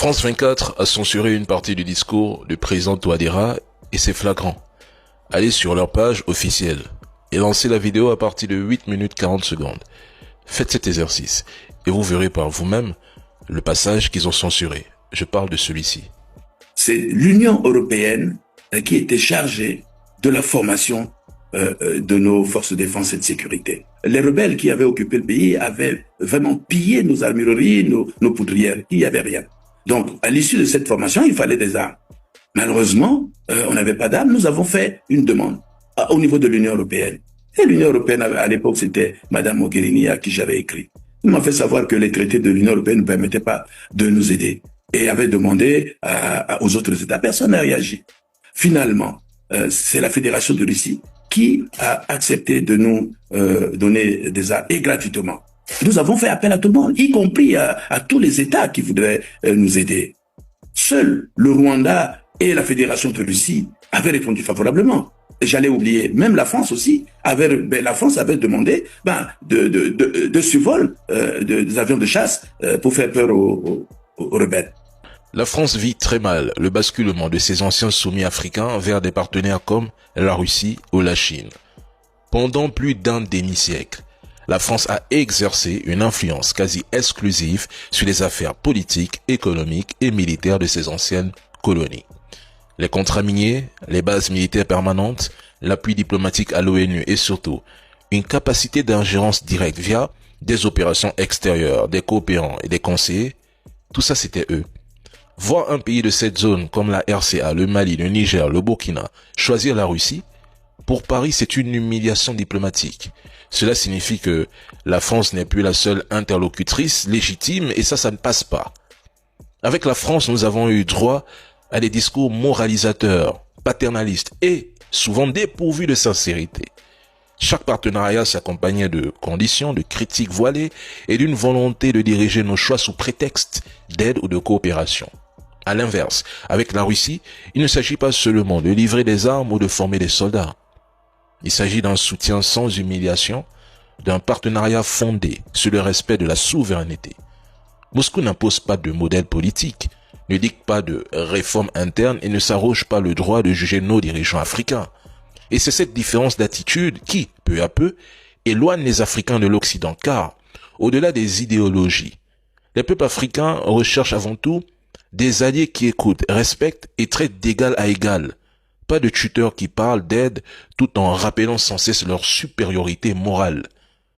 France 24 a censuré une partie du discours du président Touadéra et c'est flagrant. Allez sur leur page officielle et lancez la vidéo à partir de 8 minutes 40 secondes. Faites cet exercice et vous verrez par vous-même le passage qu'ils ont censuré. Je parle de celui-ci. C'est l'Union européenne qui était chargée de la formation de nos forces de défense et de sécurité. Les rebelles qui avaient occupé le pays avaient vraiment pillé nos armureries, nos poudrières. Il n'y avait rien. Donc, à l'issue de cette formation, il fallait des armes. Malheureusement, on n'avait pas d'armes. Nous avons fait une demande au niveau de l'Union européenne. Et l'Union européenne, à l'époque, c'était Madame Mogherini à qui j'avais écrit. Il m'a fait savoir que les traités de l'Union européenne ne permettaient pas de nous aider. Et avait demandé aux autres États. Personne n'a réagi. Finalement, c'est la Fédération de Russie qui a accepté de nous donner des armes et gratuitement. Nous avons fait appel à tout le monde, y compris à tous les États qui voudraient nous aider. Seul le Rwanda et la Fédération de Russie avaient répondu favorablement. Et j'allais oublier, même la France aussi, la France avait demandé de survol des avions de chasse pour faire peur aux rebelles. La France vit très mal le basculement de ses anciens soumis africains vers des partenaires comme la Russie ou la Chine. Pendant plus d'un demi-siècle, la France a exercé une influence quasi exclusive sur les affaires politiques, économiques et militaires de ses anciennes colonies. Les contrats miniers, les bases militaires permanentes, l'appui diplomatique à l'ONU et surtout une capacité d'ingérence directe via des opérations extérieures, des coopérants et des conseillers, tout ça c'était eux. Voir un pays de cette zone comme la RCA, le Mali, le Niger, le Burkina choisir la Russie, pour Paris c'est une humiliation diplomatique. Cela signifie que la France n'est plus la seule interlocutrice légitime et ça ne passe pas. Avec la France, nous avons eu droit à des discours moralisateurs, paternalistes et souvent dépourvus de sincérité. Chaque partenariat s'accompagnait de conditions, de critiques voilées et d'une volonté de diriger nos choix sous prétexte d'aide ou de coopération. À l'inverse, avec la Russie, il ne s'agit pas seulement de livrer des armes ou de former des soldats. Il s'agit d'un soutien sans humiliation, d'un partenariat fondé sur le respect de la souveraineté. Moscou n'impose pas de modèle politique, ne dicte pas de réforme interne et ne s'arroge pas le droit de juger nos dirigeants africains. Et c'est cette différence d'attitude qui, peu à peu, éloigne les Africains de l'Occident car, au-delà des idéologies, les peuples africains recherchent avant tout des alliés qui écoutent, respectent et traitent d'égal à égal. Pas de tuteurs qui parlent d'aide tout en rappelant sans cesse leur supériorité morale.